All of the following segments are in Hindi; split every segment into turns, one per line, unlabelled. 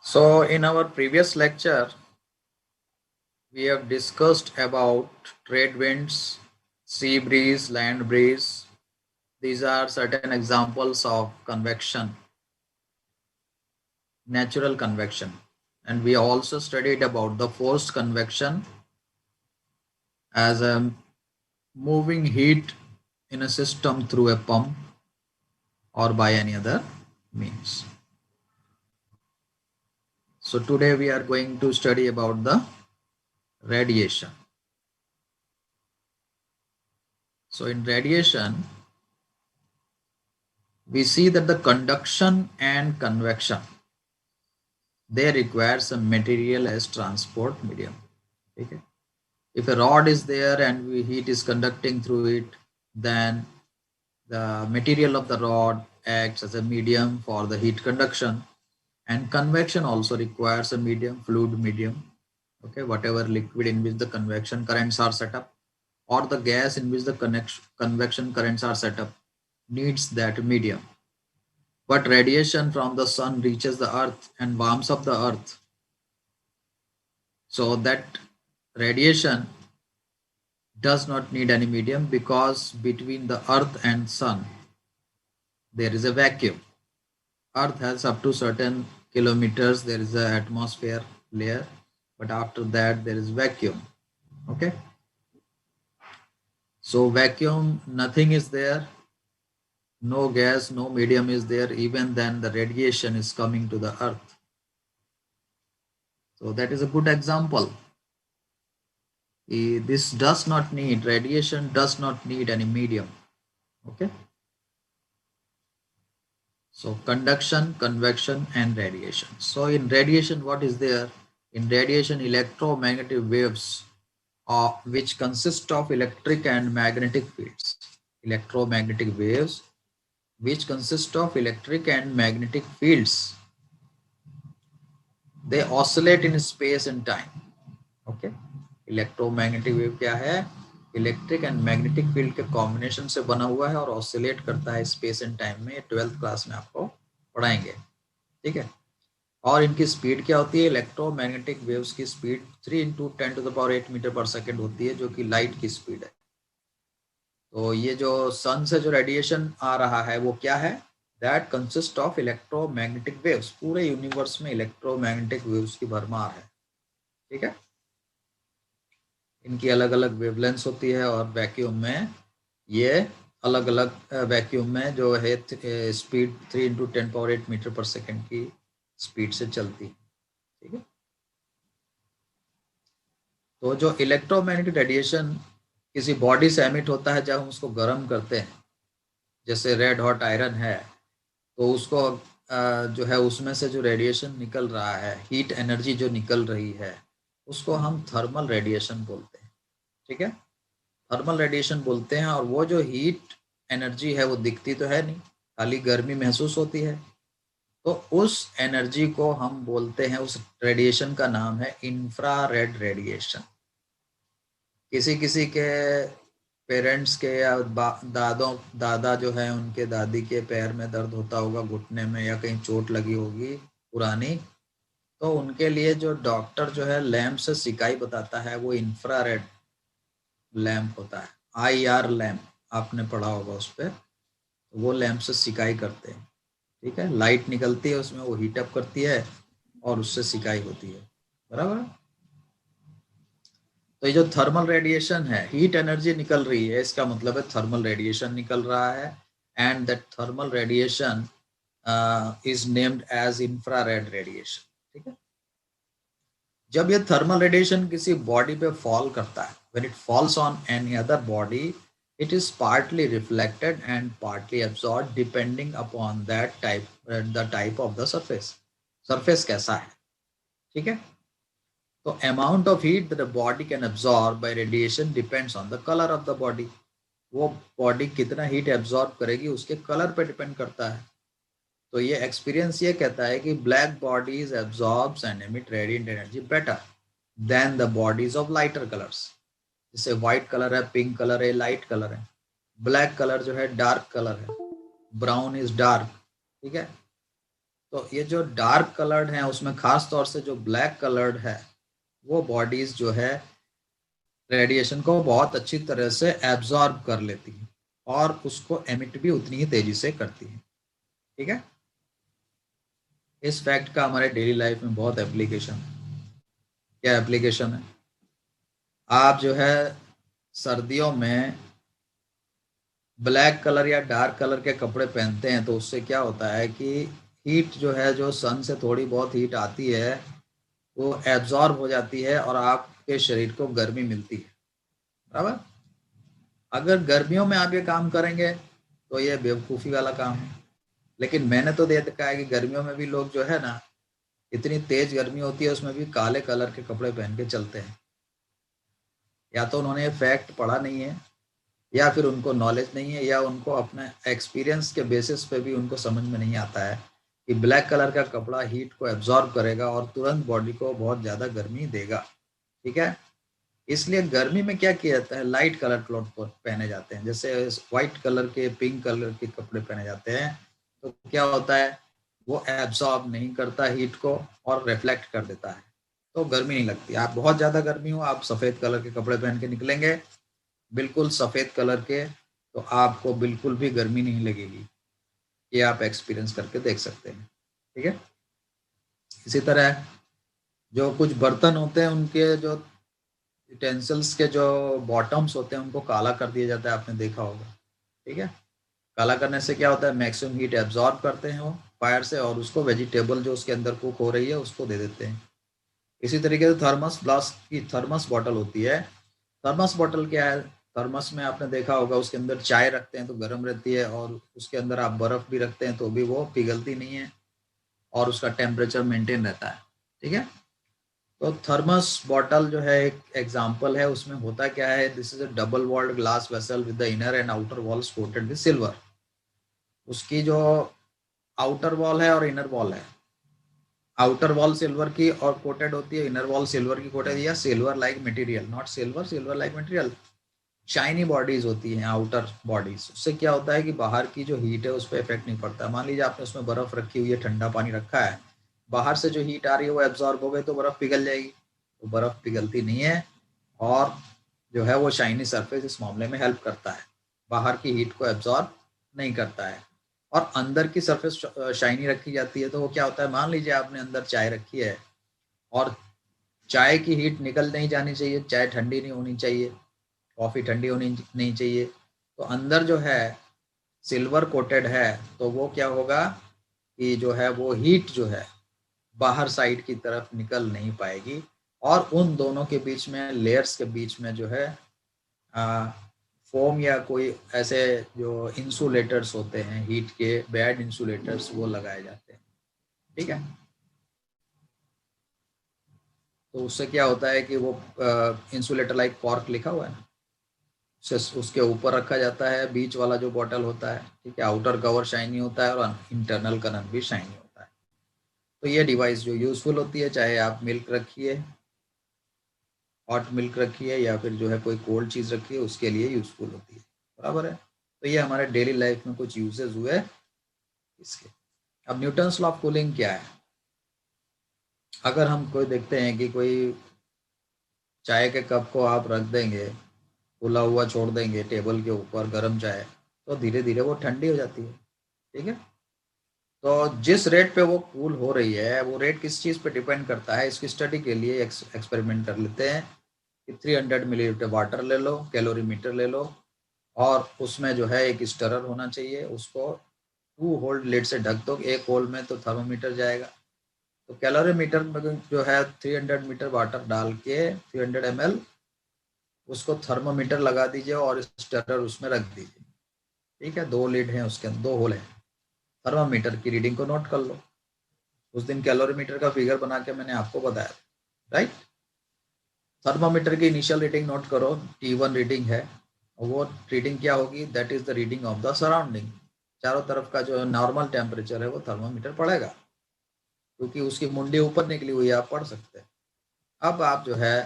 So in our previous lecture, we have discussed about trade winds, sea breeze, land breeze. These are certain examples of convection, natural convection. And we also studied about the forced convection as a moving heat in a system through a pump or by any other means. So today we are going to study about the radiation. So in radiation, we see that the conduction and convection, they requires a material as transport medium. Okay. If a rod is there and heat is conducting through it, then the material of the rod acts as a medium for the heat conduction, and convection also requires a medium, fluid medium. Okay, whatever liquid in which the convection currents are set up, or the gas in which the convection currents are set up, needs that medium. But radiation from the sun reaches the earth and warms up the earth. So that radiation does not need any medium, because between the earth and sun there is a vacuum. Earth has up to certain kilometers, there is an atmosphere layer, but after that there is vacuum. Okay. So vacuum, nothing is there, no gas, no medium is there, even then the radiation is coming to the earth. So that is a good example. This does not need, radiation does not need any medium. Okay. So conduction, convection and radiation. So in radiation, what is there? In radiation, electromagnetic waves which consist of electric and magnetic fields. Electromagnetic waves which consist of electric and magnetic fields. They oscillate in space and time. Okay. Electromagnetic wave क्या है? इलेक्ट्रिक एंड मैग्नेटिक फील्ड के कॉम्बिनेशन से बना हुआ है और ऑसिलेट करता है स्पेस एंड टाइम में. 12th क्लास में आपको पढ़ाएंगे. ठीक है. और इनकी स्पीड क्या होती है? इलेक्ट्रोमैग्नेटिक वेव्स की स्पीड 3 × 10⁸ मीटर पर सेकेंड होती है, जो कि लाइट की स्पीड है. तो ये जो सन से जो रेडिएशन आ रहा है वो क्या है? That consist of electromagnetic waves. पूरे यूनिवर्स में इलेक्ट्रोमैग्नेटिक वेव्स की भरमार है. ठीक है. इनकी अलग अलग वेवलेंथ होती है, और वैक्यूम में ये अलग अलग वैक्यूम में जो है स्पीड 3 × 10⁸ मीटर पर सेकेंड की स्पीड से चलती है. ठीक है. तो जो इलेक्ट्रोमैग्नेटिक रेडिएशन किसी बॉडी से एमिट होता है जब हम उसको गर्म करते हैं, जैसे रेड हॉट आयरन है, तो उसको जो है उसमें से जो रेडिएशन निकल रहा है, हीट एनर्जी जो निकल रही है, उसको हम थर्मल रेडिएशन बोलते हैं. ठीक है. थर्मल रेडिएशन बोलते हैं. और वो जो हीट एनर्जी है वो दिखती तो है नहीं, खाली गर्मी महसूस होती है. तो उस एनर्जी को हम बोलते हैं, उस रेडिएशन का नाम है इंफ्रारेड रेडिएशन. किसी किसी के पेरेंट्स के या दादा जो है, उनके दादी के पैर में दर्द होता होगा, घुटने में, या कहीं चोट लगी होगी पुरानी, तो उनके लिए जो डॉक्टर जो है लैंप से सिकाई बताता है, वो इंफ्रारेड लैंप होता है. IR लैंप आपने पढ़ा होगा उस पर. तो वो लैंप से सिकाई करते हैं. ठीक है. लाइट निकलती है उसमें, वो हीट अप करती है और उससे सिकाई होती है. बराबर. तो ये जो थर्मल रेडिएशन है, हीट एनर्जी निकल रही है, इसका मतलब है थर्मल रेडिएशन निकल रहा है. And that thermal radiation is named as infrared radiation. ठीक है. जब ये थर्मल रेडिएशन किसी बॉडी पे फॉल करता है, when it falls on any other body, it is partly reflected and partly absorb depending upon that the type of the surface. Surface कैसा है. ठीक है. तो amount of heat that the body can absorb by radiation depends on the colour of the body. वो बॉडी कितना हीट एब्सॉर्ब करेगी उसके कलर पे डिपेंड करता है. तो ये एक्सपीरियंस ये कहता है कि black bodies absorbs and emit radiant energy better than the bodies of lighter colours. जैसे व्हाइट कलर है, पिंक कलर है, लाइट कलर है. ब्लैक कलर जो है डार्क कलर है, ब्राउन इज डार्क. ठीक है. तो ये जो डार्क कलर्ड है उसमें खास तौर से जो ब्लैक कलर्ड है वो बॉडीज जो है रेडिएशन को बहुत अच्छी तरह से एब्जॉर्ब कर लेती है और उसको एमिट भी उतनी ही तेजी से करती है। ठीक है, इस फैक्ट का हमारे डेली लाइफ में बहुत एप्लीकेशन है। क्या एप्लीकेशन है? आप जो है सर्दियों में ब्लैक कलर या डार्क कलर के कपड़े पहनते हैं तो उससे क्या होता है कि हीट जो है, जो सन से थोड़ी बहुत हीट आती है वो एब्जॉर्ब हो जाती है और आपके शरीर को गर्मी मिलती है। बराबर। अगर गर्मियों में आप ये काम करेंगे तो ये बेवकूफ़ी वाला काम है। लेकिन मैंने तो देखा है कि गर्मियों में भी लोग जो है ना, इतनी तेज गर्मी होती है उसमें भी काले कलर के कपड़े पहन के चलते हैं। या तो उन्होंने ये फैक्ट पढ़ा नहीं है, या फिर उनको नॉलेज नहीं है, या उनको अपने एक्सपीरियंस के बेसिस पे भी उनको समझ में नहीं आता है कि ब्लैक कलर का कपड़ा हीट को एब्जॉर्ब करेगा और तुरंत बॉडी को बहुत ज़्यादा गर्मी देगा। ठीक है, इसलिए गर्मी में क्या किया जाता है, लाइट कलर क्लॉथ पहने जाते हैं, जैसे व्हाइट कलर के, पिंक कलर के कपड़े पहने जाते हैं। तो क्या होता है, वो एब्जॉर्ब नहीं करता हीट को और रिफ्लेक्ट कर देता है, तो गर्मी नहीं लगती। आप बहुत ज़्यादा गर्मी हो, आप सफ़ेद कलर के कपड़े पहन के निकलेंगे, बिल्कुल सफ़ेद कलर के, तो आपको बिल्कुल भी गर्मी नहीं लगेगी। ये आप एक्सपीरियंस करके देख सकते हैं। ठीक है, इसी तरह जो कुछ बर्तन होते हैं उनके जो यूटेंसिल्स के जो बॉटम्स होते हैं उनको काला कर दिया जाता है, आपने देखा होगा। ठीक है, काला करने से क्या होता है, मैक्सिमम हीट एब्जॉर्ब करते हैं वो फायर से और उसको वेजिटेबल जो उसके अंदर कुक हो रही है उसको दे देते हैं। इसी तरीके से थर्मस फ्लास्क की थर्मस बॉटल होती है। थर्मस बॉटल क्या है, थर्मस में आपने देखा होगा उसके अंदर चाय रखते हैं तो गर्म रहती है, और उसके अंदर आप बर्फ़ भी रखते हैं तो भी वो पिघलती नहीं है और उसका टेम्परेचर मेंटेन रहता है। ठीक है, तो थर्मस बॉटल जो है एक एग्जांपल है। उसमें होता क्या है, this is a double walled glass vessel with the inner and outer walls coated with silver. उसकी जो आउटर वॉल है और इनर वॉल है, आउटर वॉल सिल्वर की और कोटेड होती है, इनर वॉल सिल्वर की कोटेड, या silver like material, not silver, silver like material. Shiny bodies होती हैं आउटर बॉडीज। उससे क्या होता है कि बाहर की जो हीट है उस पर इफेक्ट नहीं पड़ता। मान लीजिए आपने उसमें बर्फ रखी हुई है, ठंडा पानी रखा है, बाहर से जो हीट आ रही है वो एब्जॉर्ब हो गई तो बर्फ पिघल जाएगी, तो बर्फ पिघलती नहीं है। और जो है वो शाइनी सरफेस इस मामले में हेल्प करता है, बाहर की हीट को एब्जॉर्ब नहीं करता है। और अंदर की सरफेस शाइनी रखी जाती है तो वो क्या होता है, मान लीजिए आपने अंदर चाय रखी है और चाय की हीट निकल नहीं जानी चाहिए, चाय ठंडी नहीं होनी चाहिए, कॉफ़ी ठंडी होनी नहीं चाहिए, तो अंदर जो है सिल्वर कोटेड है तो वो क्या होगा कि जो है वो हीट जो है बाहर साइड की तरफ निकल नहीं पाएगी। और उन दोनों के बीच में, लेयर्स के बीच में जो है फोम या कोई ऐसे जो इंसुलेटर्स होते हैं हीट के, बैड इंसुलेटर्स, वो लगाए जाते हैं। ठीक है, तो उससे क्या होता है कि वो इंसुलेटर लाइक कॉर्क लिखा हुआ है ना, उसके ऊपर रखा जाता है, बीच वाला जो बॉटल होता है। ठीक है, आउटर कवर शाइनी होता है और इंटरनल कलर भी शाइनी होता है। तो ये डिवाइस जो यूज़फुल होती है, चाहे आप मिल्क रखिए, हॉट मिल्क रखिए, या फिर जो है कोई कोल्ड चीज़ रखिए, उसके लिए यूज़फुल होती है। बराबर है, तो ये हमारे डेली लाइफ में कुछ यूजेज हुए इसके। अब न्यूटन्स लॉ ऑफ कूलिंग क्या है, अगर हम कोई देखते हैं कि कोई चाय के कप को आप रख देंगे, खुला हुआ छोड़ देंगे टेबल के ऊपर गर्म चाय, तो धीरे धीरे वो ठंडी हो जाती है। ठीक है, तो जिस रेट पे वो कूल हो रही है वो रेट किस चीज़ पे डिपेंड करता है, इसकी स्टडी के लिए एक्सपेरिमेंट कर लेते हैं कि 300 मिलीलीटर वाटर ले लो, कैलोरीमीटर ले लो, और उसमें जो है एक स्टरर होना चाहिए, उसको 2 होल लिड से ढक दो, एक होल में तो थर्मोमीटर जाएगा। तो कैलोरीमीटर में जो है 300 मीटर वाटर डाल के 300 ml, उसको थर्मोमीटर लगा दीजिए और स्टरर उसमें रख दीजिए। ठीक है, 2 लिड हैं उसके अंदर, 2 होल हैं। थर्मामीटर की रीडिंग को नोट कर लो। उस दिन कैलोरीमीटर का फिगर बना के मैंने आपको बताया, राइट। थर्मामीटर की इनिशियल रीडिंग नोट करो, T1 रीडिंग है, और वो रीडिंग क्या होगी, that is the reading of the surrounding. चारों तरफ का जो नॉर्मल टेम्परेचर है वो थर्मामीटर पड़ेगा, क्योंकि उसकी मुंडी ऊपर निकली हुई है, आप पढ़ सकते हैं। अब आप जो है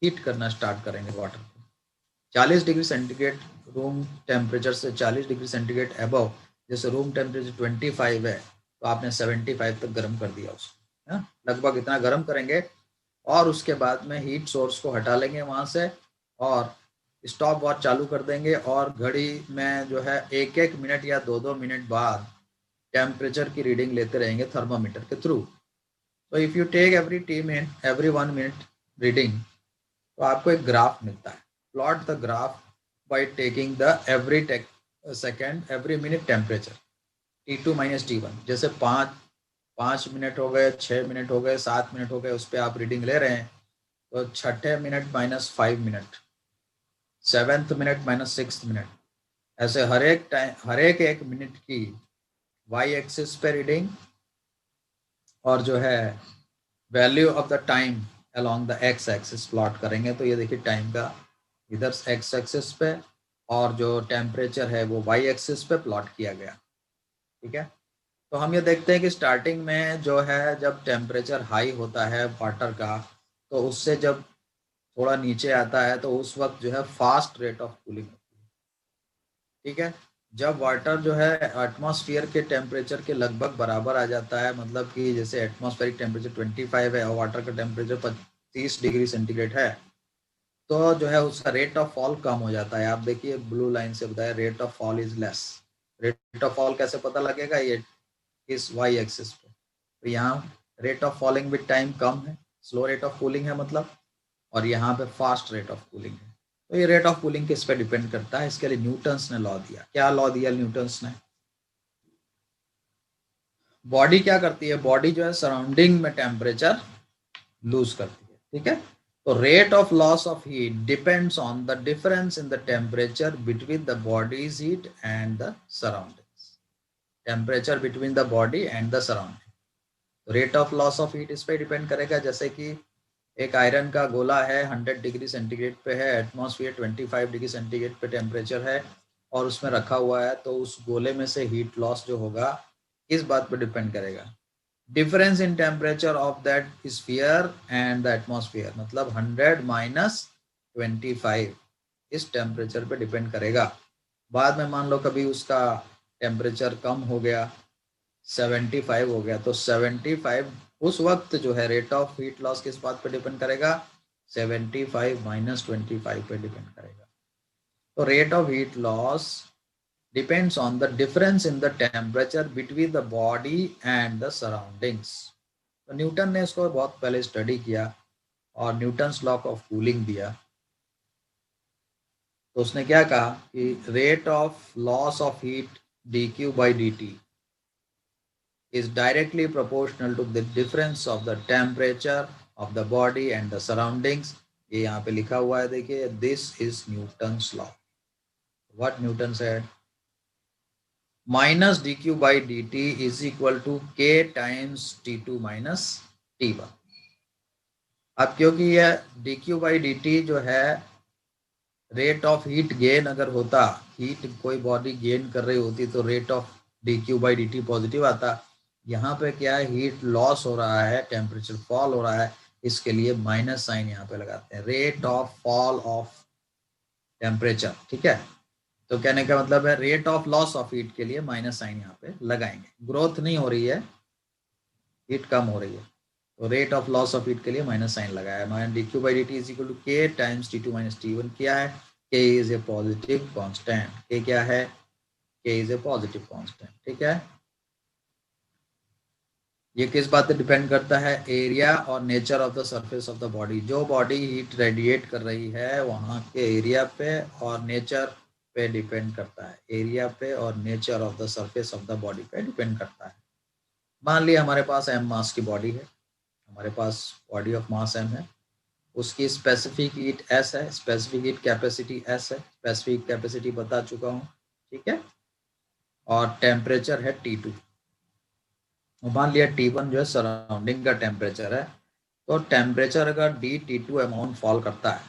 हीट करना स्टार्ट करेंगे वाटर को 40 डिग्री सेंटीग्रेड, रूम टेम्परेचर से 40 डिग्री सेंटीग्रेड अबव, जैसे रूम टेम्परेचर 25 है तो आपने 75 तक गर्म कर दिया उसको, है लगभग इतना गर्म करेंगे। और उसके बाद में हीट सोर्स को हटा लेंगे वहाँ से और स्टॉप वॉच चालू कर देंगे और घड़ी में जो है 1-1 मिनट या 2-2 मिनट बाद टेम्परेचर की रीडिंग लेते रहेंगे थर्मामीटर के थ्रू। तो if you take every 1 minute reading, तो आपको एक ग्राफ मिलता है। Plot the graph by taking the every second every minute temperature T2 minus T1। जैसे 5 मिनट हो गए, 6 मिनट हो गए, 7 मिनट हो गए, उस पर आप रीडिंग ले रहे हैं, तो छठे minute minus 5 minute, 7th minute minus 6th minute, ऐसे हर एक 1 मिनट की वाई एक्सिस पे रीडिंग और जो है value of the time along the x axis plot करेंगे। तो ये देखिए टाइम का इधर एक्स एक्सिस पे और जो टेम्परेचर है वो वाई एक्सिस पे प्लॉट किया गया। ठीक है, तो हम ये देखते हैं कि स्टार्टिंग में जो है जब टेम्परेचर हाई होता है वाटर का, तो उससे जब थोड़ा नीचे आता है तो उस वक्त जो है फास्ट रेट ऑफ कूलिंग होती है। ठीक है, जब वाटर जो है एटमॉस्फेयर के टेम्परेचर के लगभग बराबर आ जाता है, मतलब कि जैसे एटमॉस्फेरिक टेम्परेचर 25 है और वाटर का टेम्परेचर 30 डिग्री सेंटीग्रेड है, तो जो है उसका रेट ऑफ फॉल कम हो जाता है। आप देखिए ब्लू लाइन से बताया rate of fall is less. Rate of fall कैसे पता लगेगा, ये इस वाई एक्सिस पे, तो यहाँ rate of falling with time कम है, स्लो रेट ऑफ कूलिंग है मतलब, और यहाँ पे फास्ट रेट ऑफ कूलिंग है। तो ये रेट ऑफ कूलिंग किस पे डिपेंड करता है, इसके लिए न्यूटन्स ने लॉ दिया। क्या लॉ दिया न्यूटन्स ने? बॉडी क्या करती है, बॉडी जो है सराउंडिंग में टेम्परेचर लूज करती है। ठीक है, तो rate of loss of heat depends on the difference in the temperature between the bodies heat and the surroundings. Temperature between the body and the surrounding, तो rate of loss of heat इस पे डिपेंड करेगा। जैसे कि एक आयरन का गोला है 100 डिग्री सेंटीग्रेड पे है, एटमॉस्फेयर 25 डिग्री सेंटीग्रेड पे टेम्परेचर है और उसमें रखा हुआ है, तो उस गोले में से हीट लॉस जो होगा इस बात पे डिपेंड करेगा, difference in temperature of that sphere and the atmosphere, मतलब 100 माइनस 25 इस टेम्परेचर पे डिपेंड करेगा। बाद में मान लो कभी उसका टेम्परेचर कम हो गया, 75 हो गया, तो 75 उस वक्त जो है रेट ऑफ हीट लॉस किस बात पे डिपेंड करेगा, 75 माइनस 25 पे डिपेंड करेगा। तो rate of heat loss depends on the difference in the temperature between the body and the surroundings. तो न्यूटन ने इसको बहुत पहले स्टडी किया और न्यूटन्स लॉ ऑफ कूलिंग दिया। तो उसने क्या कहा कि rate of loss of heat dq by dt is directly proportional to the difference of the temperature of the body and the surroundings। ये यहाँ पे लिखा हुआ है देखिए, this is Newton's law। What Newton said? minus dq by dt is equal to k times t2 minus t1। अब क्योंकि ये dq by dt जो है रेट ऑफ हीट गेन अगर होता, हीट कोई बॉडी गेन कर रही होती तो rate of dq by dt positive आता। यहाँ पे क्या है, हीट लॉस हो रहा है, टेम्परेचर फॉल हो रहा है, इसके लिए माइनस साइन यहाँ पे लगाते हैं, rate of fall of temperature. ठीक है, तो कहने का मतलब है rate of loss of heat के लिए माइनस साइन यहाँ पे लगाएंगे। ग्रोथ नहीं हो रही है, हीट कम हो रही है, तो rate of loss of heat के लिए माइनस साइन लगाया है। dq by dt is equal to k times t2 minus t1। क्या है, k is a positive constant. k क्या है, k is a positive constant. ठीक है, ये किस बात पे डिपेंड करता है, एरिया और nature of the surface of the body. जो बॉडी हीट रेडिएट कर रही है वहाँ के एरिया पे और नेचर पे डिपेंड करता है, एरिया पे और nature of the surface of the body पे डिपेंड करता है। मान लिया हमारे पास m मास की बॉडी है, हमारे पास बॉडी ऑफ मास m है, उसकी स्पेसिफिक हीट s है, स्पेसिफिक हीट कैपेसिटी s है, स्पेसिफिक कैपेसिटी बता चुका हूँ। ठीक है, और टेम्परेचर है T2। मान लिया T1 जो है सराउंडिंग का टेम्परेचर है, तो टेम्परेचर अगर dT2 अमाउंट फॉल करता है,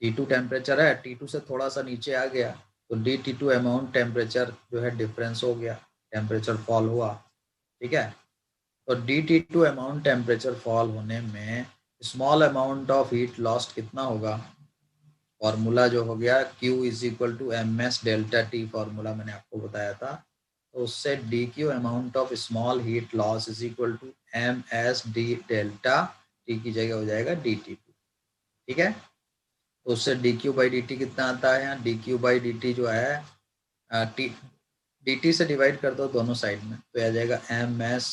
T2 टेम्परेचर है, T2 से थोड़ा सा नीचे आ गया तो dT2 अमाउंट टेम्परेचर जो है डिफरेंस हो गया, टेम्परेचर फॉल हुआ। ठीक है, तो dT2 अमाउंट टेम्परेचर फॉल होने में small amount of heat lost कितना होगा, फॉर्मूला जो हो गया Q is equal to M S delta T, formula मैंने आपको बताया था। तो उससे D Q amount of small heat loss is equal to M S D delta T की जगह हो जाएगा डी टी टू। ठीक है, तो उससे D Q by D T कितना आता है, यहाँ D Q by D T जो है टी डी टी से डिवाइड कर दो दोनों साइड में, तो आ जाएगा M S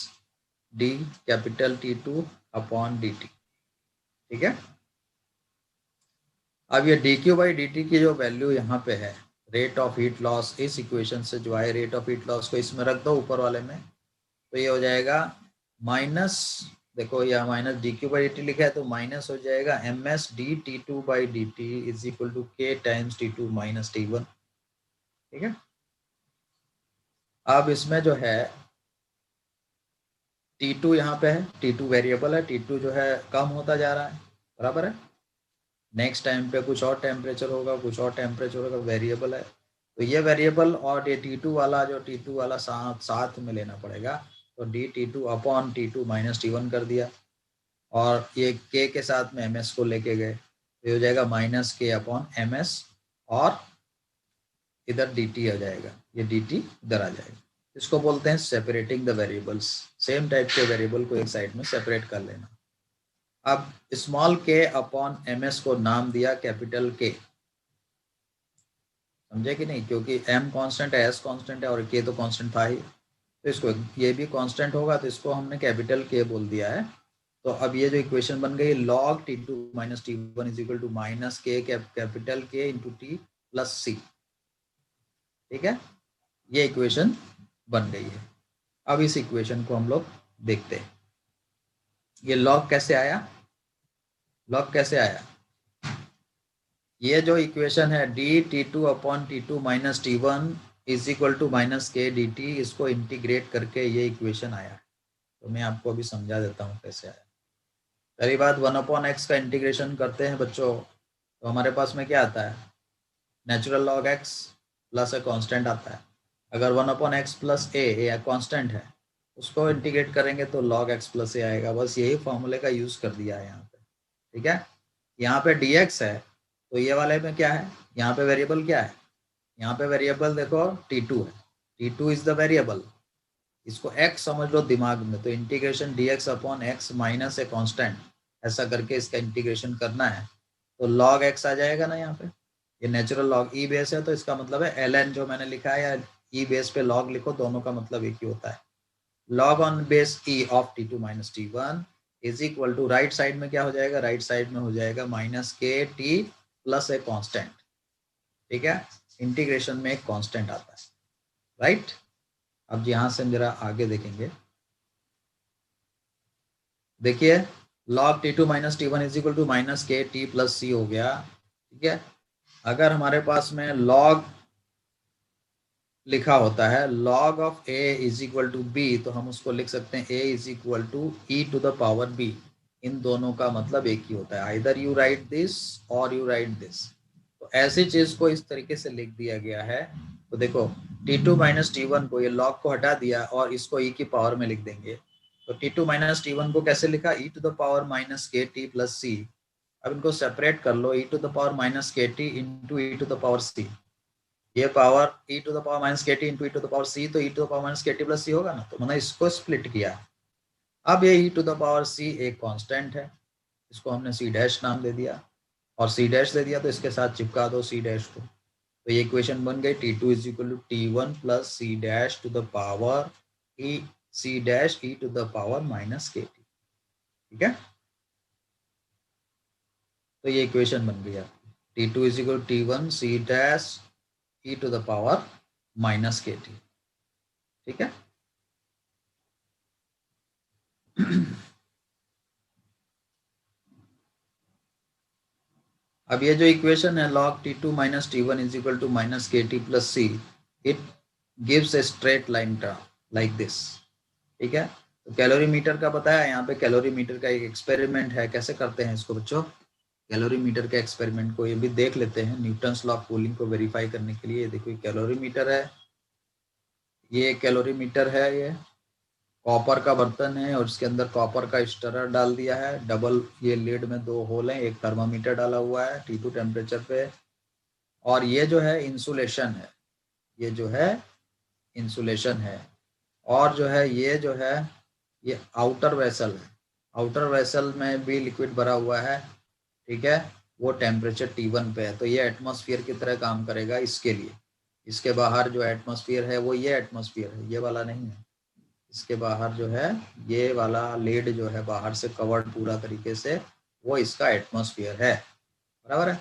D capital T two upon D T. ठीक है, अब ये D Q by D T की जो वैल्यू यहाँ पे है रेट ऑफ हीट लॉस, इस इक्वेशन से जो है रेट ऑफ हीट लॉस को इसमें रख दो ऊपर वाले में, तो ये हो जाएगा माइनस, देखो यह minus D Q by D T लिखा है तो माइनस हो जाएगा M S D T two by D T is equal to K times T two minus T one. ठीक है, अब इसमें जो है T2 यहाँ पे है, T2 वेरिएबल है, T2 जो है कम होता जा रहा है, बराबर है। नेक्स्ट टाइम पे कुछ और टेम्परेचर होगा, कुछ और टेम्परेचर होगा, वेरिएबल है। तो ये वेरिएबल और ये T2 वाला जो T2 वाला साथ में लेना पड़ेगा, तो D T2 upon T2 minus T1 कर दिया, और ये K के साथ में MS को लेके गए, तो ये हो जाएगा माइनस K अपॉन MS, और इधर DT आ जाएगा, ये DT इधर आ जाएगा। इसको बोलते हैं separating the variables, same type के वेरिएबल को एक साइड में सेपरेट कर लेना। अब स्मॉल के अपॉन MS को नाम दिया कैपिटल के, समझे कि नहीं, क्योंकि M कांस्टेंट है, S कांस्टेंट है और K तो कांस्टेंट था ही, तो इसको ये भी कांस्टेंट होगा, तो इसको हमने कैपिटल K बोल दिया है। तो अब ये जो इक्वेशन बन गई log T2 minus T1 is equal to minus K capital K into T plus C। ठीक है, ये इक्वेशन बन गई है। अब इस इक्वेशन को हम लोग देखते हैं, ये लॉग कैसे आया, लॉग कैसे आया। ये जो इक्वेशन है D T two upon T two minus T one is equal to minus K D T, इसको इंटीग्रेट करके ये इक्वेशन आया। तो मैं आपको अभी समझा देता हूँ कैसे आया। पहली बात 1/x का इंटीग्रेशन करते हैं बच्चों, तो हमारे पास में क्या आता है, natural log x plus a constant आता है। अगर 1/x प्लस ए कांस्टेंट है, उसको इंटीग्रेट करेंगे तो log x प्लस ए आएगा। बस यही फॉर्मूले का यूज कर दिया है यहाँ पे। ठीक है, यहाँ पे dx है, तो ये वाले में क्या है, यहाँ पे वेरिएबल क्या है, यहाँ पे वेरिएबल देखो t2 है, t2 इज द वेरिएबल, इसको x समझ लो दिमाग में। तो integration dx upon x minus a constant, ऐसा करके इसका इंटीग्रेशन करना है, तो log x आ जाएगा ना यहाँ पे। ये नेचुरल लॉग ई बेस है, तो इसका मतलब है ln जो मैंने लिखा है, या ई बेस पे log लिखो, दोनों का मतलब एक ही होता है। log on base e of t2 minus t1 is equal to, right side में क्या हो जाएगा, राइट साइड में हो जाएगा minus K T plus a constant. ठीक है, इंटीग्रेशन में एक कांस्टेंट आता है, राइट। अब यहां से जरा आगे देखेंगे, देखिए log t2 minus t1 is equal to minus K T plus C हो गया। ठीक है, अगर हमारे पास में log लिखा होता है log of a is equal to B, तो हम उसको लिख सकते हैं a is equal to E to the power b। इन दोनों का मतलब एक ही होता है, आइदर यू राइट दिस और यू राइट दिस। तो ऐसी चीज को इस तरीके से लिख दिया गया है। तो देखो t2 माइनस t1 को, ये log को हटा दिया और इसको e की पावर में लिख देंगे। तो t2 माइनस t1 को कैसे लिखा, e to the power minus K T plus C. अब इनको सेपरेट कर लो, e to the power minus K T into E to the power C. ये power e to the power minus K T into E to the power C, तो e to the power minus K T plus C होगा ना, तो मैंने इसको स्प्लिट किया। अब ये e टू द पावर सी एक कांस्टेंट है, इसको हमने c डैश नाम दे दिया, और c डैश दे दिया तो इसके साथ चिपका दो c डैश को। तो ये इक्वेशन बन गई t2 is equal to t1 plus c dash to the power e c dash e to the power minus K T. ठीक है, तो ये इक्वेशन बन गई आपकी, t2 is equal to t1 c dash e to the power minus K T. ठीक है, अब ये जो इक्वेशन है log t2 minus t1 is equal to minus K T plus C, it gives a straight line term like this. ठीक है, तो कैलोरीमीटर का बताया, यहाँ पे कैलोरीमीटर का एक एक्सपेरिमेंट है, कैसे करते हैं इसको बच्चों, कैलोरीमीटर के एक्सपेरिमेंट को ये भी देख लेते हैं, न्यूटन्स लॉ ऑफ कूलिंग को वेरीफाई करने के लिए। देखो कैलोरीमीटर है, ये कैलोरीमीटर है, ये कॉपर का बर्तन है और इसके अंदर कॉपर का स्टरर डाल दिया है, डबल ये लिड में दो होल हैं, एक थर्मामीटर डाला हुआ है T2 टेम्परेचर पे, और ये जो है इंसुलेशन है, ये जो है इंसुलेशन है, और जो है ये आउटर वेसल है, आउटर वेसल में भी लिक्विड भरा हुआ है, ठीक है, वो टेम्परेचर T1 पे है, तो ये एटमॉस्फेयर की तरह काम करेगा इसके लिए। इसके बाहर जो एटमॉस्फेयर है वो ये एटमॉस्फेयर है, ये वाला नहीं है। इसके बाहर जो है ये वाला लेड जो है बाहर से कवर्ड पूरा तरीके से, वो इसका एटमॉस्फेयर है, बराबर है।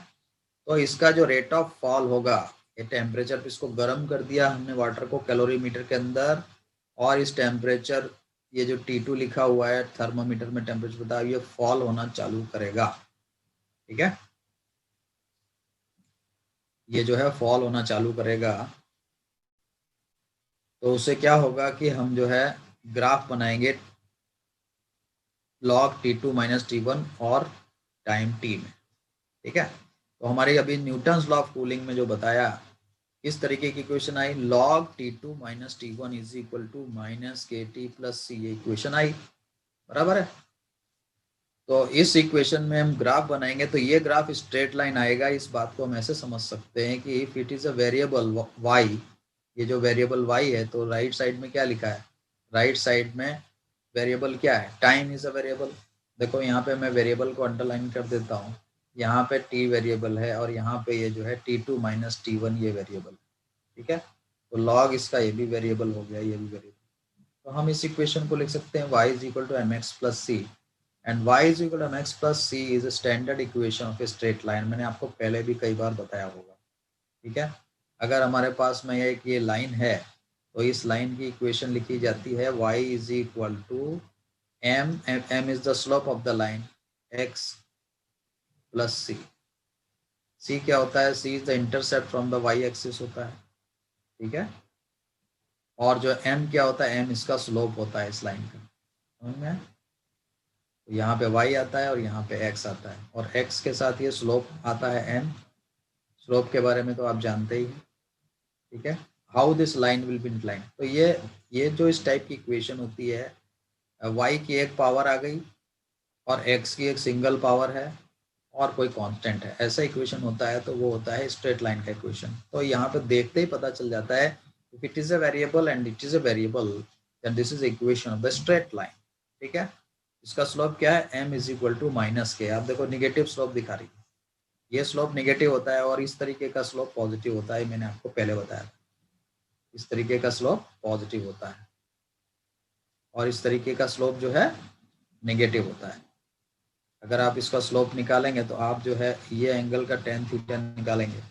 तो इसका जो रेट ऑफ फॉल होगा, ये टेम्परेचर पे इसको गर्म कर दिया हमने वाटर को कैलोरीमीटर के अंदर, और इस टेम्परेचर, ये जो T2 लिखा हुआ है थर्मोमीटर में टेम्परेचर बताया, ये फॉल होना चालू करेगा, ठीक है, ये जो है फॉल होना चालू करेगा। तो उससे क्या होगा कि हम जो है ग्राफ बनाएंगे log T2 माइनस T1 और टाइम T में, ठीक है। तो हमारी अभी न्यूटन्स लॉ ऑफ कूलिंग में जो बताया, इस तरीके की इक्वेशन आई, log T2 minus T1 is equal to minus KT plus C, ये इक्वेशन आई, बराबर है। तो इस इक्वेशन में हम ग्राफ बनाएंगे, तो ये ग्राफ स्ट्रेट लाइन आएगा। इस बात को हम ऐसे समझ सकते हैं कि if it is a variable y, ये जो वेरिएबल y है, तो राइट साइड में क्या लिखा है, राइट साइड में वेरिएबल क्या है, टाइम इज अ वेरिएबल। देखो यहाँ पे मैं वेरिएबल को अंडरलाइन कर देता हूँ, यहाँ पे t वेरिएबल है और यहाँ पे ये जो है T2 माइनस T1 ये वेरिएबल, ठीक है। तो लॉग इसका ये भी वेरिएबल हो गया, ये भी वेरिएबल। तो हम इस इक्वेशन को लिख सकते हैं y is equal to mx plus C, and y is equal to mx plus C is a standard equation of a straight line. मैंने आपको पहले भी कई बार बताया होगा, ठीक है। अगर हमारे पास में एक ये लाइन है, तो इस लाइन की इक्वेशन लिखी जाती है y is equal to m is the slope of the line, x plus c क्या होता है, c is the intercept from the y axis होता है, ठीक है। और जो m क्या होता है, m इसका स्लोप होता है इस लाइन का, समझ में? तो यहाँ पे y आता है और यहाँ पे x आता है, और x के साथ ये स्लोप आता है m। स्लोप के बारे में तो आप जानते ही हैं, ठीक है। How this line will be incline, तो ये जो इस टाइप की इक्वेशन होती है, y की एक पावर आ गई और x की एक सिंगल पावर है और कोई कांस्टेंट है, ऐसा इक्वेशन होता है, तो वो होता है स्ट्रेट लाइन का इक्वेशन। तो यहाँ पे देखते ही पता चल जाता है, if it is a variable and it is a variable, then this is equation of the straight line, ठीक है। इसका स्लोप क्या है, m is equal to minus K, आप देखो निगेटिव स्लोप दिखा रही है, ये स्लोप निगेटिव होता है, और इस तरीके का स्लोप पॉजिटिव होता है, मैंने आपको पहले बताया था। इस तरीके का स्लोप पॉजिटिव होता है और इस तरीके का स्लोप जो है नेगेटिव होता है। अगर आप इसका स्लोप निकालेंगे तो आप जो है ये एंगल का टेन थीटा निकालेंगे,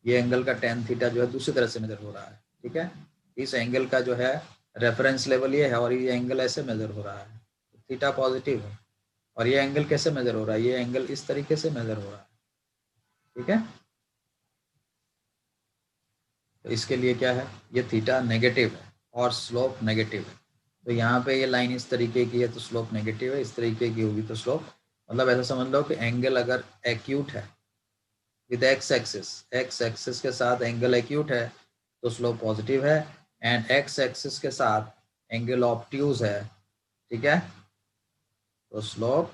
ये एंगल का टेन थीटा जो है दूसरी तरह से मेजर हो रहा है, ठीक है। इस एंगल का जो है रेफरेंस लेवल ये है और ये एंगल ऐसे मेजर हो रहा है, थीटा पॉजिटिव है। और ये एंगल कैसे मेजर हो रहा है, ये एंगल इस तरीके से मेजर हो रहा है, ठीक है। तो इसके लिए क्या है, ये थीटा नेगेटिव है और स्लोप नेगेटिव है। तो यहाँ पे ये लाइन इस तरीके की है तो स्लोप नेगेटिव है, इस तरीके की होगी तो स्लोप, मतलब ऐसा समझ लो कि एंगल अगर एक्यूट है विद एक्स एक्सिस के साथ एंगल एक्यूट है तो स्लोप पॉजिटिव है, एंड एक्स एक्सिस के साथ एंगल ऑब्ट्यूज है, ठीक है, तो स्लोप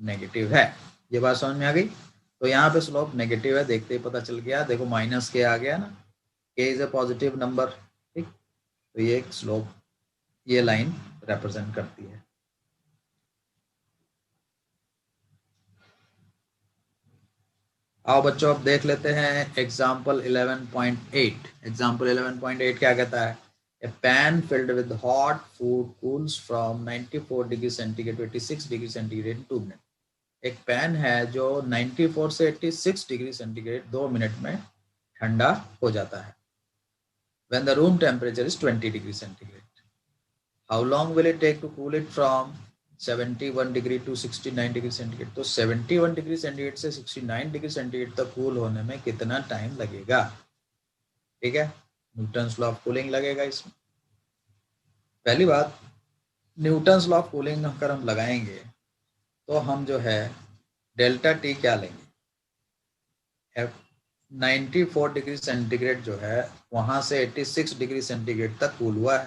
नेगेटिव है। ये बात समझ में आ गई। तो यहाँ पे स्लोप नेगेटिव है, देखते ही पता चल गया, देखो माइनस के आ गया ना, के इज अ पॉजिटिव नंबर, ठीक। तो ये एक स्लोप, ये लाइन रिप्रेजेंट करती है। आओ बच्चों अब देख लेते हैं एग्जाम्पल 11.8। एग्जाम्पल 11.8 क्या कहता है, a pan filled with hot food cools from 94 degree centigrade to 86 degree centigrade in 2 minute. एक पैन है जो 94 से 86 डिग्री सेंटीग्रेड 2 मिनट में ठंडा हो जाता है। When the room temperature is 20 degree centigrade, how long will it take to cool it from 71 degree to 69 degree centigrade. तो 71 डिग्री सेंटीग्रेड से 69 डिग्री सेंटीग्रेड तक कूल होने में कितना टाइम लगेगा, ठीक है। न्यूटन्स लॉ ऑफ कूलिंग लगेगा इसमें। पहली बात, न्यूटन्स लॉ ऑफ कूलिंग अगर हम लगाएंगे तो हम जो है डेल्टा टी क्या लेंगे, 94 डिग्री सेंटीग्रेड जो है वहां से 86 डिग्री सेंटीग्रेड तक कूल हुआ है,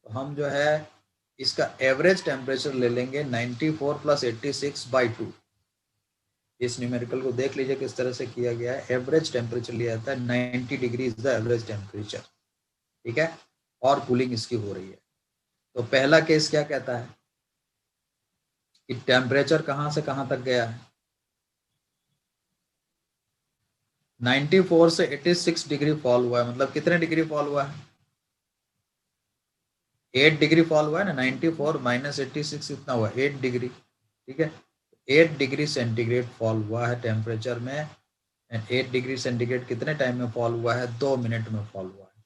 तो हम जो है इसका एवरेज टेम्परेचर ले लेंगे 94 प्लस 86 बाई 2, इस न्यूमेरिकल को देख लीजिए किस तरह से किया गया है। एवरेज टेम्परेचर लिया जाता है, 90 degree is the average temperature, ठीक है, और कूलिंग इसकी हो रही है। तो पहला केस क्या कहता है कि टेम्परेचर कहाँ से कहाँ तक गया है, 94 से 86 डिग्री फॉल हुआ है। मतलब कितने डिग्री फॉल हुआ है, 8 डिग्री फॉल हुआ है ना। 94 माइनस 86 कितना हुआ, 8 डिग्री, ठीक है। 8 डिग्री सेंटीग्रेड फॉल हुआ है टेम्परेचर में। एंड 8 डिग्री सेंटीग्रेड कितने टाइम में फॉल हुआ है, 2 मिनट में फॉल हुआ है,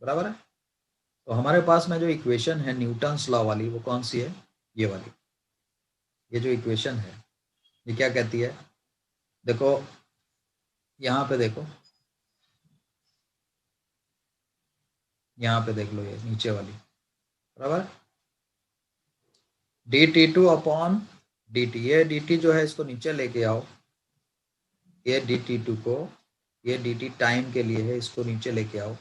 बराबर है। तो हमारे पास में जो इक्वेशन है न्यूटन्स लॉ वाली, वो कौन सी है, ये वाली। ये जो इक्वेशन है ये क्या कहती है, देखो यहाँ पे देखो, यहाँ पे देख लो, ये नीचे वाली, बराबर। dt2 अपॉन dt, ये dt जो है इसको नीचे लेके आओ, ये dt2 को, ये dt टाइम के लिए है, इसको नीचे लेके आओ,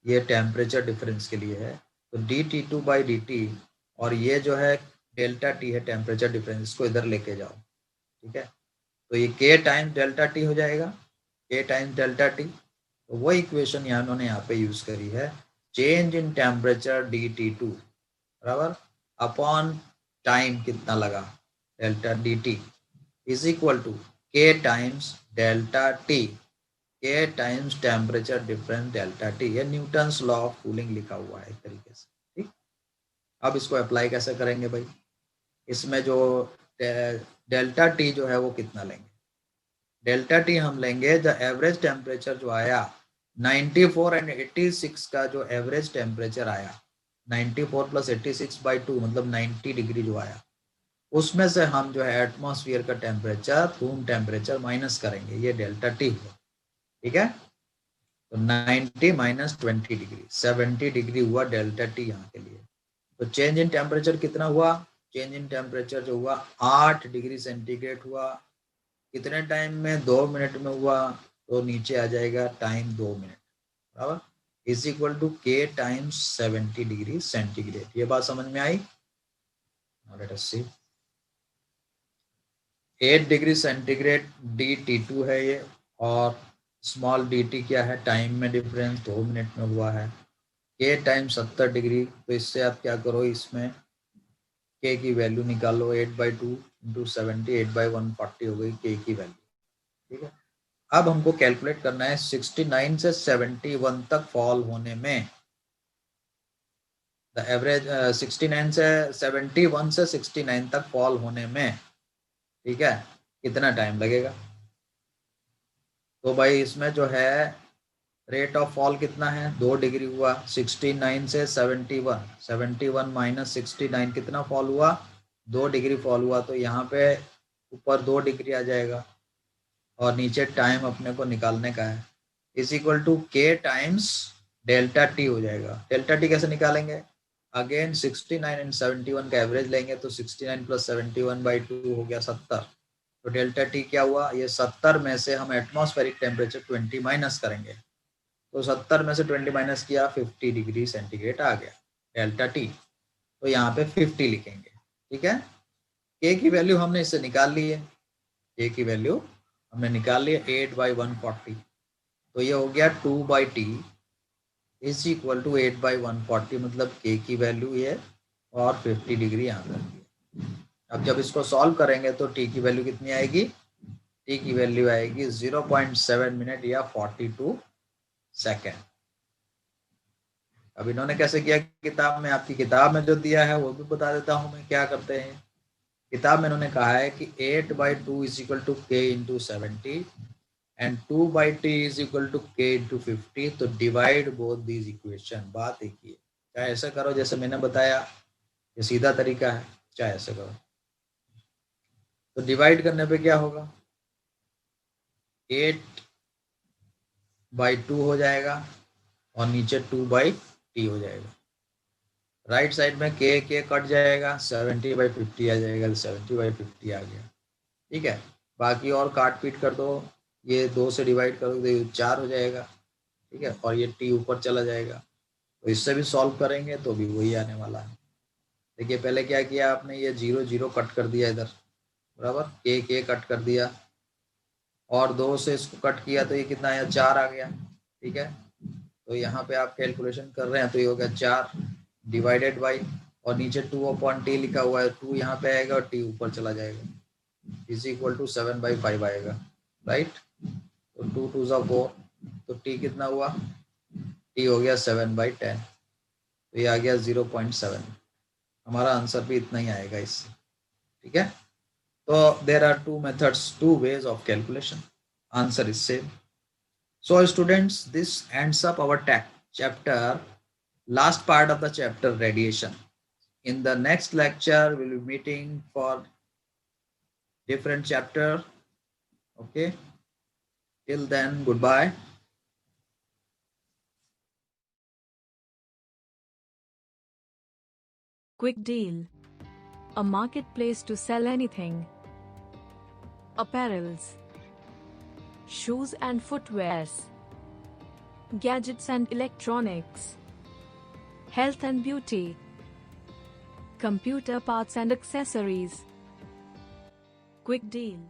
ये टेम्परेचर डिफरेंस के लिए है। तो dt2 बाई dt, और ये जो है डेल्टा टी है टेम्परेचर डिफरेंस, इसको इधर लेके जाओ, ठीक है। तो ये k टाइम्स डेल्टा टी हो जाएगा, k टाइम्स डेल्टा टी। तो वो इक्वेशन यहाँ उन्होंने यहाँ पे यूज करी है, चेंज इन टेम्परेचर dt2 बराबर अपॉन टाइम कितना लगा delta dt is equal to k times delta T, k times temperature difference delta T. ये न्यूटन्स लॉ ऑफ कूलिंग लिखा हुआ है एक तरीके से, ठीक। अब इसको अप्लाई कैसे करेंगे भाई, इसमें जो डेल्टा टी जो है वो कितना लेंगे, डेल्टा टी हम लेंगे द एवरेज टेम्परेचर जो आया 94 एंड 86 का जो एवरेज टेम्परेचर आया 94 प्लस 86 बाई 2 मतलब 90 डिग्री जो आया, उसमें से हम जो है एटमॉस्फेयर का टेम्परेचर, रूम टेम्परेचर माइनस करेंगे, ये डेल्टा टी हुआ, ठीक है। तो 90 माइनस 20 डिग्री 70 डिग्री हुआ डेल्टा टी यहाँ के लिए। तो चेंज इन टेम्परेचर कितना हुआ, चेंज इन टेम्परेचर जो हुआ 8 डिग्री सेंटीग्रेड हुआ, कितने टाइम में, 2 मिनट में हुआ। तो नीचे आ जाएगा टाइम 2 मिनट, बराबर is equal to k times 70 degree centigrade. ये बात समझ में आई। Let us see, 8 degree centigrade dt2 है ये, और स्मॉल dt क्या है, टाइम में डिफरेंस 2 मिनट में हुआ है। k टाइम 70 डिग्री, तो इससे आप क्या करो, इसमें k की वैल्यू निकालो, 8/2 इंटू 70, 8/140 हो गई k की वैल्यू, ठीक है। अब हमको कैलकुलेट करना है 69 से 71 तक फॉल होने में, द एवरेज 69 से 71 से 69 तक फॉल होने में, ठीक है, कितना टाइम लगेगा। तो भाई इसमें जो है रेट ऑफ फॉल कितना है, 2 डिग्री हुआ। 69 से 71, 71 माइनस 69 कितना फॉल हुआ, 2 डिग्री फॉल हुआ। तो यहाँ पे ऊपर 2 डिग्री आ जाएगा, और नीचे टाइम अपने को निकालने का है, is equal to k times delta T हो जाएगा। डेल्टा टी कैसे निकालेंगे, अगेन 69 एंड 71 का एवरेज लेंगे, तो 69 प्लस 71/2 हो गया 70। तो डेल्टा टी क्या हुआ, ये 70 में से हम एटमॉस्फेरिक टेम्परेचर 20 माइनस करेंगे, तो 70 में से 20 माइनस किया, 50 डिग्री सेंटीग्रेड आ गया डेल्टा टी। तो यहाँ पे 50 लिखेंगे, ठीक है। k की वैल्यू हमने इससे निकाल ली है, k की वैल्यू हमने निकाल लिया 8/140, तो ये हो गया 2/t इज इक्वल टू 8/140, मतलब k की वैल्यू ये और 50 डिग्री यहाँ पर। अब जब इसको सॉल्व करेंगे तो t की वैल्यू कितनी आएगी, t की वैल्यू आएगी 0.7 मिनट या 42 सेकेंड। अब इन्होंने कैसे किया किताब में, आपकी किताब में जो दिया है वो भी बता देता हूँ मैं क्या करते हैं। किताब में इन्होंने कहा है कि 8/2 is equal to k into 70 and 2/t is equal to k into 50। तो डिवाइड बोथ दीज इक्वेशन, बात एक ही है। चाहे ऐसा करो जैसे मैंने बताया, ये सीधा तरीका है, चाहे ऐसे करो। तो डिवाइड करने पे क्या होगा, 8/2 हो जाएगा और नीचे 2/t हो जाएगा। राइट साइड में k कट जाएगा, 70/50 आ जाएगा, 70/50 आ गया, ठीक है। बाकी और काट पीट कर दो, ये 2 से डिवाइड करो तो ये 4 हो जाएगा, ठीक है, और ये t ऊपर चला जाएगा। तो इससे भी सॉल्व करेंगे तो भी वही आने वाला है। देखिए पहले क्या किया आपने, ये 0 0 कट कर दिया इधर, बराबर, k कट कर दिया, और 2 से इसको कट किया तो ये कितना आया, 4 आ गया। ठीक है, तो यहाँ पे आप कैलकुलेशन कर रहे हैं तो ये हो गया 4 डिवाइडेड बाई, और नीचे 2/t लिखा हुआ है, 2 यहाँ पे आएगा और t ऊपर चला जाएगा, इज इक्वल टू 7/5 आएगा, राइट। तो 2 2 ज़ा 4, तो t कितना हुआ, t हो गया 7/10, तो ये आ गया 0.7। हमारा आंसर भी इतना ही आएगा इससे। ठीक है, तो there are 2 methods, 2 ways of calculation, answer is same. So students, this ends up our chapter, last part of the chapter, radiation. In the next lecture we will be meeting for different chapter. Okay, till then, goodbye.
Quick Deal, a marketplace to sell anything. Apparels, shoes and footwears, gadgets and electronics, health and beauty, computer parts and accessories. Quick Deal.